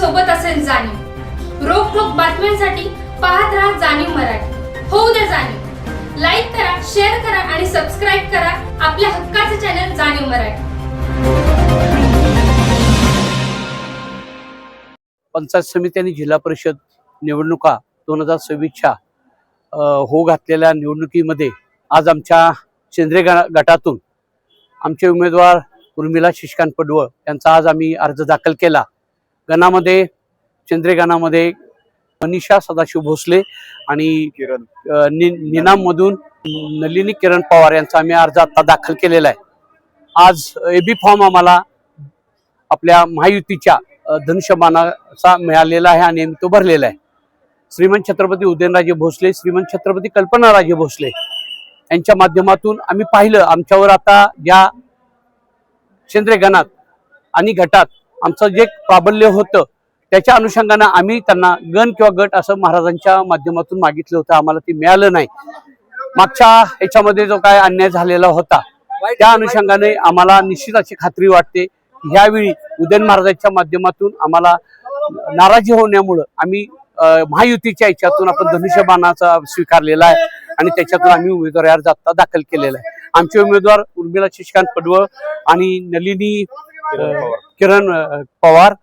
सोबत असेल जाणीव। रोखोक बातम्यांसाठी पाहत राहा जाणीव मराठी। होऊ द्या जाणीव। लाईक करा, शेअर करा आणि सबस्क्राईब करा आपल्या हक्काचे चॅनल जाणीव मराठी। पंचायत समिती आणि जिल्हा परिषद निवडणुका 2026च्या हो घातलेल्या निवडणुकीमध्ये आज आमच्या सेंद्रिय गटातून आमचे उमेदवार उर्मिला शशिकांत पडवळ यांचा आज आम्ही अर्ज दाखल केला। गणामध्ये सेंद्रिय गणामध्ये मनीषा सदाशिव भोसले आणि निनाममधून नलिनी किरण पवार यांचा आम्ही अर्ज आता दाखल केलेला आहे। आज एबी फॉर्म आम्हाला आपल्या महायुतीच्या धनुष्यबाणाचा मिळालेला आहे आणि आम्ही तो भरलेला आहे। श्रीमंत छत्रपती उदयनराजे भोसले, श्रीमंत छत्रपती कल्पनाराजे भोसले यांच्या माध्यमातून आम्ही पाहिलं आमच्यावर आता या सेंद्रिय गणात आणि गटात आमचं जे प्राबल्य होतं त्याच्या अनुषंगाने आम्ही त्यांना गण किंवा गट असं महाराजांच्या माध्यमातून मागितलं होतं, आम्हाला ते मिळालं नाही। मागच्या ह्याच्यामध्ये जो काय अन्याय झालेला होता त्या अनुषंगाने आम्हाला निश्चित अशी खात्री वाटते यावेळी उदयन महाराजांच्या माध्यमातून आम्हाला नाराजी होण्यामुळे आम्ही महायुतीच्या याच्यातून आपण धनुष्यबाणाचा स्वीकारलेला आहे आणि त्याच्यातून आम्ही उमेदवारी अर्ज आता दाखल केलेला आहे। आमचे उमेदवार उर्मिला शशिकांत पडवळ आणि नलिनी किरण पवार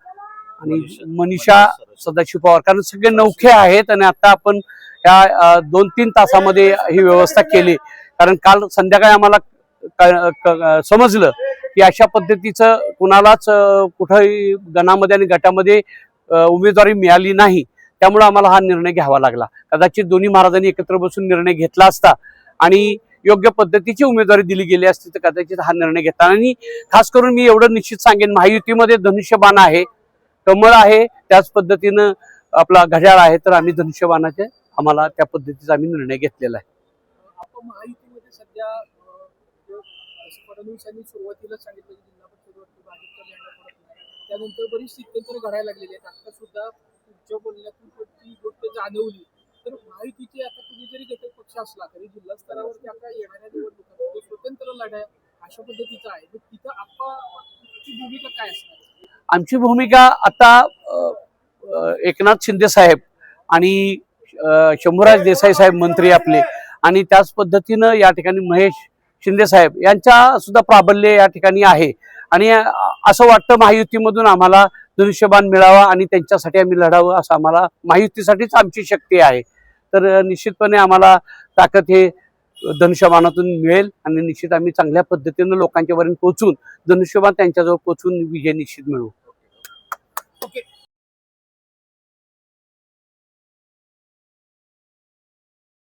आणि मनीषा सदाशिव पवार, कारण सगळे नौखे आहेत आणि आता आपण या 2-3 तासामध्ये ही व्यवस्था केली। कारण काल संध्याकाळी आम्हाला समजलं की अशा पद्धतीचं कुणालाच कुठेही गणामध्ये आणि गटामध्ये उमेदवारी मिळाली नाही, त्यामुळे आम्हाला हा निर्णय घ्यावा लागला। कदाचित दोन्ही महाराजांनी एकत्र बसून निर्णय घेतला असता आणि योग्य पद्धतीची उमेदवारी दिली गेली असती तर कदाचित हा निर्णय घेतला। आणि खास करून मी एवढं निश्चित सांगेन, महायुतीमध्ये धनुष्यबाण आहे, कमळ आहे, त्याच पद्धतीनं आपला घड्याळ आहे, तर आम्ही धनुष्यबाणाचे आम्हाला त्या पद्धतीचा आम्ही निर्णय घेतलेला आहे। महायुतीमध्ये सध्या फडणवीसांनी सुरुवातीला सांगितलं की जिल्हा परिषदेवरती भाजपचा झेंडा पडत नाही, त्यानंतर बरीच स्थित्यंतर घडायला लागलेली आहेत। आता सुद्धा तुमच्या बोलण्यातून ती गोष्ट जाणवली तर महायुतीचे आता तुम्ही जरी घटक पक्ष असला तरी जिल्हा स्तरावरती आता येणाऱ्या निवडणुकांमध्ये स्वतंत्र लढा अशा पद्धतीचा आहे, तर तिथं आपली भूमिका काय असणार? आमची भूमिका आता एकनाथ शिंदे साहेब आणि शंभूराज देसाई साहेब मंत्री आपले आणि त्याच पद्धतीनं या ठिकाणी महेश शिंदे साहेब यांचा सुद्धा प्राबल्य या ठिकाणी आहे आणि असं वाटतं महायुतीमधून आम्हाला धनुष्यबाण मिळावा आणि त्यांच्यासाठी आम्ही लढावं, असं आम्हाला महायुतीसाठीच आमची शक्ती आहे। तर निश्चितपणे आम्हाला ताकद हे धनुष्यबाणातून मिळेल आणि निश्चित आम्ही चांगल्या पद्धतीनं लोकांच्यापर्यंत पोहोचून धनुष्यबाण त्यांच्याजवळ पोहोचून विजय निश्चित मिळवू।